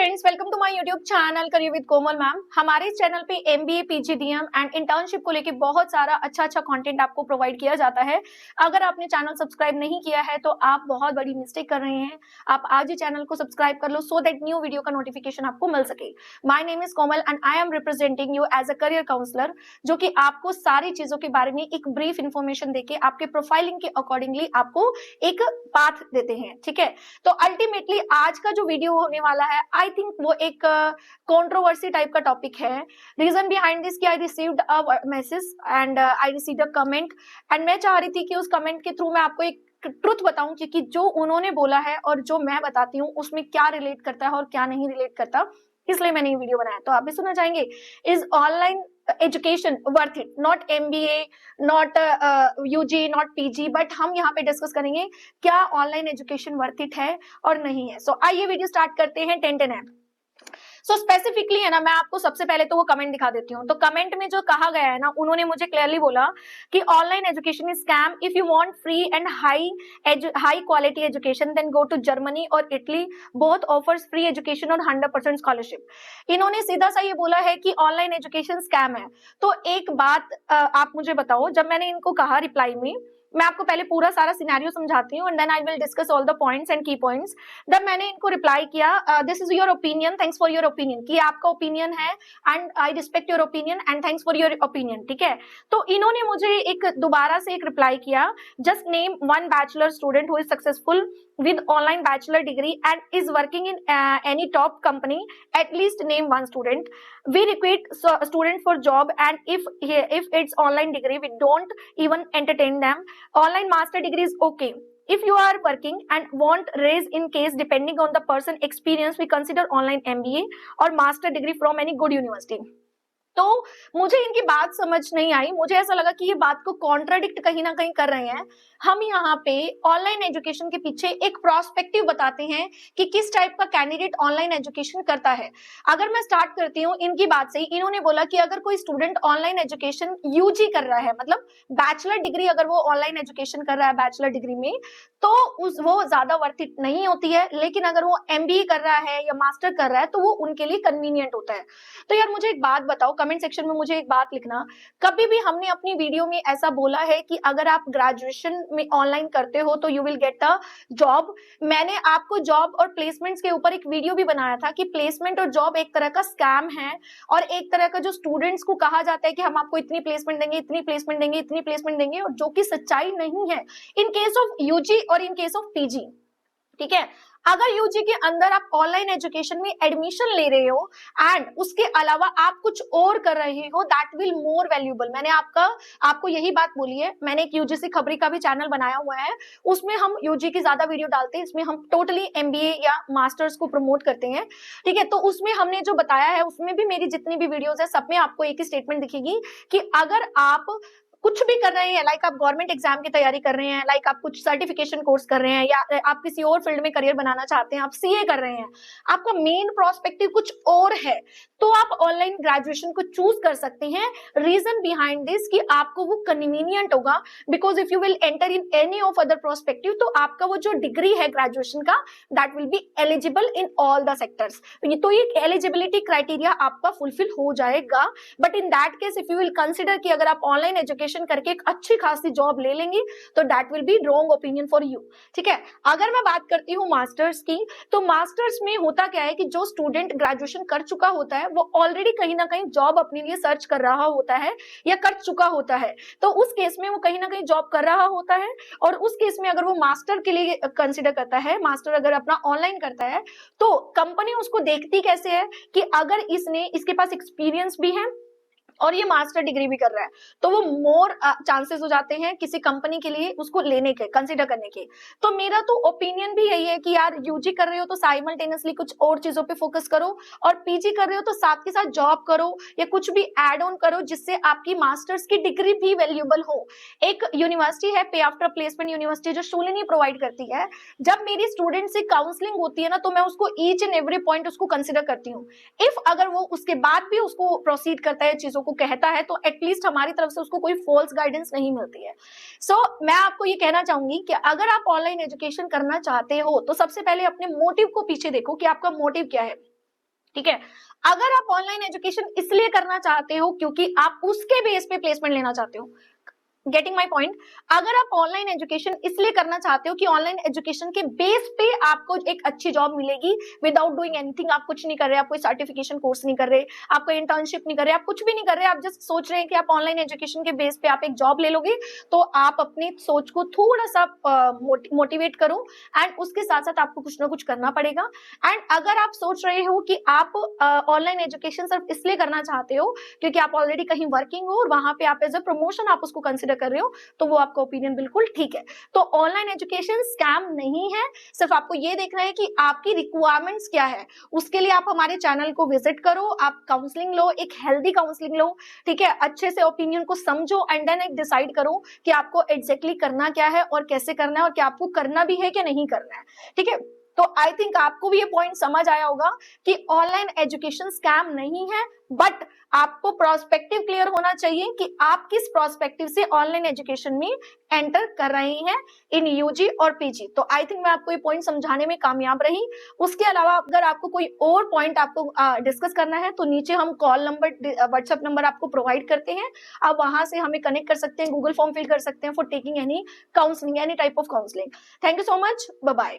Friends, welcome to my YouTube channel career with Komal ma'am. हमारे इस channel पे MBA, PGDM and internship को लेके बहुत सारा अच्छा कंटेंट आपको प्रोवाइड किया जाता है। अगर आपने चैनल सब्सक्राइब नहीं किया है तो आप बहुत बड़ी मिस्टेक कर रहे हैं। आप आज ही चैनल को सब्सक्राइब कर लो सो दैट न्यू वीडियो का नोटिफिकेशन आपको मिल सके। My name is Komal and I am representing you as a career counsellor, जो कि आपको सारी चीजों के बारे में एक ब्रीफ इंफॉर्मेशन देके आपके प्रोफाइलिंग के अकॉर्डिंगली आपको एक पाथ देते हैं। ठीक है, तो अल्टीमेटली आज का जो वीडियो होने वाला है, आई थिंक वो एक कंट्रोवर्सी टाइप का टॉपिक है। रीजन बिहाइंड दिस कि I received a message and I received a comment and मैं चाह रही थी कि उस कमेंट के थ्रू मैं आपको एक ट्रुथ बताऊं कि जो उन्होंने बोला है और जो मैं बताती हूँ उसमें क्या रिलेट करता है और क्या नहीं रिलेट करता, इसलिए मैंने ये वीडियो बनाया। तो आप भी सुनना चाहेंगे, is online education worth it? Not MBA, not UG, not PG, but हम यहाँ पे डिस्कस करेंगे क्या ऑनलाइन एजुकेशन वर्थ इट है और नहीं है। सो आइए वीडियो स्टार्ट करते हैं। 10 सो स्पेसिफिकली है ना, मैं आपको सबसे पहले तो वो कमेंट दिखा देती हूँ। तो कमेंट में जो कहा गया है ना, उन्होंने मुझे क्लियरली बोला कि online education is scam. If you want free and high quality education then go to Germany और Italy, both offers free education और 100% स्कॉलरशिप। इन्होंने सीधा सा ये बोला है कि ऑनलाइन एजुकेशन स्कैम है। तो एक बात आप मुझे बताओ, जब मैंने इनको कहा रिप्लाई में, मैं आपको पहले पूरा सारा सिनेरियो समझाती हूँ and then I will discuss all the points and key points. जब मैंने इनको रिप्लाई किया, this is your opinion, thanks for your opinion, कि आपका ओपिनियन है and I respect your opinion and thanks for your opinion. ठीक है, तो इन्होंने मुझे एक दोबारा से एक रिप्लाई किया, just name one bachelor student who is successful with online bachelor degree and is working in any top company. At least name one student. We recruit student for job, and if it's online degree we don't even entertain them. Online master degree is okay. If you are working and want raise in case depending on the person experience, we consider online MBA or master degree from any good university. तो मुझे इनकी बात समझ नहीं आई। मुझे ऐसा लगा कि ये बात को कॉन्ट्राडिक्ट कहीं ना कहीं कर रहे हैं। हम यहाँ पे ऑनलाइन एजुकेशन के पीछे एक प्रोस्पेक्टिव बताते हैं कि किस टाइप का कैंडिडेट ऑनलाइन एजुकेशन करता है। अगर मैं स्टार्ट करती हूँ इनकी बात से, इन्होंने बोला कि अगर कोई स्टूडेंट ऑनलाइन एजुकेशन यूजी कर रहा है, मतलब बैचलर डिग्री अगर वो ऑनलाइन एजुकेशन कर रहा है बैचलर डिग्री में, तो वो ज्यादा वर्थ इट नहीं होती है। लेकिन अगर वो एमबीए कर रहा है या मास्टर कर रहा है तो वो उनके लिए कन्वीनियंट होता है। तो यार मुझे एक बात बताओ, कमेंट सेक्शन में मुझे एक बात लिखना, कभी भी हमने अपनी वीडियो में ऐसा बोला है कि अगर आप ग्रेजुएशन में ऑनलाइन करते हो तो you will get a job? मैंने आपको जॉब और प्लेसमेंट्स के ऊपर एक वीडियो भी बनाया था कि प्लेसमेंट और जॉब एक तरह का स्कैम है और एक तरह का जो स्टूडेंट्स को कहा जाता है कि हम आपको इतनी प्लेसमेंट देंगे, इतनी प्लेसमेंट देंगे, इतनी प्लेसमेंट देंगे, और जो कि सच्चाई नहीं है इन केस ऑफ यूजी और इन केस ऑफ पीजी। ठीक है, अगर यूजी के अंदर आप ऑनलाइन एजुकेशन में एडमिशन ले रहे हो एंड उसके अलावा आप कुछ और कर रहे हो, दैट विल मोर वैल्यूएबल। मैंने आपको यही बात बोली है। मैंने एक यूजीसी खबरी का भी चैनल बनाया हुआ है, उसमें हम यूजी की ज्यादा वीडियो डालते हैं, इसमें हम टोटली एमबीए या मास्टर्स को प्रमोट करते हैं। ठीक है, तो उसमें हमने जो बताया है, उसमें भी मेरी जितनी भी वीडियोस है सब में आपको एक ही स्टेटमेंट दिखेगी कि अगर आप कुछ भी कर रहे हैं, लाइक आप गवर्नमेंट एग्जाम की तैयारी कर रहे हैं, लाइक आप कुछ सर्टिफिकेशन कोर्स कर रहे हैं, या आप किसी और फील्ड में करियर बनाना चाहते हैं, आप सीए कर रहे हैं, आपका मेन प्रोस्पेक्टिव कुछ और है, तो आप ऑनलाइन ग्रेजुएशन को चूज कर सकते हैं। रीजन बिहाइंड दिस कि आपको वो कन्वीनियंट होगा, because if you will enter in any of other prospective तो आपका वो जो डिग्री है ग्रेजुएशन का, that will be eligible in all the sectors. तो ये एलिजिबिलिटी क्राइटेरिया आपका फुलफिल हो जाएगा। But in that case if you will consider कि अगर आप ऑनलाइन एजुकेशन करके एक अच्छी खासी जॉब ले लेंगे तो that will be wrong opinion for you. ठीक है, अगर मैं बात करती हूँ मास्टर्स की, तो मास्टर्स में होता क्या है कि जो स्टूडेंट ग्रेजुएशन कर चुका होता है वो ऑलरेडी कहीं ना कहीं जॉब अपने लिए सर्च कर रहा होता है या कर चुका होता है। तो उस केस में वो कहीं ना कहीं जॉब कर रहा होता है, और उस केस में अगर वो मास्टर के लिए कंसिडर करता है, मास्टर अगर अपना ऑनलाइन करता है, तो कंपनी उसको देखती कैसे है कि अगर इसके पास एक्सपीरियंस भी है और ये मास्टर डिग्री भी कर रहा है, तो वो मोर चांसेस हो जाते हैं किसी कंपनी के लिए उसको लेने के, कंसीडर करने के। तो मेरा तो ओपिनियन भी यही है कि यार यूजी कर रहे हो तो साइमल्टेनियसली कुछ और चीजों पे फोकस करो, और पीजी कर रहे हो तो साथ के साथ जॉब करो या कुछ भी एड ऑन करो जिससे आपकी मास्टर्स की डिग्री भी वैल्यूएबल हो। एक यूनिवर्सिटी है पे आफ्टर प्लेसमेंट यूनिवर्सिटी, जो शूलिनी प्रोवाइड करती है। जब मेरी स्टूडेंट से काउंसलिंग होती है ना, तो मैं उसको ईच एंड एवरी पॉइंट उसको कंसिडर करती हूँ। इफ अगर वो उसके बाद भी उसको प्रोसीड करता है, चीजों को कहता है, तो एटलीस्ट हमारी तरफ से उसको कोई फॉल्स गाइडेंस नहीं मिलती है। सो मैं आपको ये कहना चाहूंगी कि अगर आप ऑनलाइन एजुकेशन करना चाहते हो तो सबसे पहले अपने मोटिव को पीछे देखो कि आपका मोटिव क्या है। ठीक है। अगर आप ऑनलाइन एजुकेशन इसलिए करना चाहते हो क्योंकि आप उसके बेस पे प्लेसमेंट लेना चाहते हो, गेटिंग माई पॉइंट। अगर आप ऑनलाइन एजुकेशन इसलिए करना चाहते हो कि ऑनलाइन एजुकेशन के बेस पे आपको एक अच्छी जॉब मिलेगी विदाउट डूइंग एनीथिंग, आप कुछ नहीं कर रहे, आप कोई सर्टिफिकेशन कोर्स नहीं कर रहे, आप कोई इंटर्नशिप नहीं कर रहे, आप कुछ भी नहीं कर रहे, आप जस्ट सोच रहे हैं कि आप ऑनलाइन एजुकेशन के बेस पे आप एक जॉब ले लोगे, तो आप अपनी सोच को थोड़ा सा मोटिवेट करो एंड उसके साथ साथ आपको कुछ ना कुछ करना पड़ेगा। एंड अगर आप सोच रहे हो कि आप ऑनलाइन एजुकेशन सिर्फ इसलिए करना चाहते हो क्योंकि आप ऑलरेडी कहीं वर्किंग हो और वहां पे आप एज अ प्रमोशन आप उसको कंसिडर कर रहे हो, तो वो आपका ओपिनियन बिल्कुल ठीक है। तो ऑनलाइन एजुकेशन स्कैम नहीं है, सिर्फ आपको ये देखना है कि आपकी रिक्वायरमेंट्स क्या है। उसके लिए आप हमारे चैनल को विजिट करो, आप काउंसलिंग लो, एक हेल्दी काउंसलिंग लो, ठीक है, अच्छे से ओपिनियन को समझो एंड देन एक डिसाइड करो कि आपको एग्जैक्टली करना क्या है और कैसे करना है और क्या आपको करना भी है कि नहीं करना है, ठीक है। तो आई थिंक आपको भी ये पॉइंट समझ आया होगा कि ऑनलाइन एजुकेशन स्कैम नहीं है, बट आपको प्रोस्पेक्टिव क्लियर होना चाहिए कि आप किस प्रोस्पेक्टिव से ऑनलाइन एजुकेशन में एंटर कर रहे हैं इन यूजी और पीजी। तो आई थिंक मैं आपको ये पॉइंट समझाने में कामयाब रही। उसके अलावा अगर आपको कोई और पॉइंट आपको डिस्कस करना है तो नीचे हम कॉल नंबर, व्हाट्सएप नंबर आपको प्रोवाइड करते हैं, आप वहां से हमें कनेक्ट कर सकते हैं, गूगल फॉर्म फिल कर सकते हैं for taking any counselling, any type of counselling. Thank you so much, bye bye.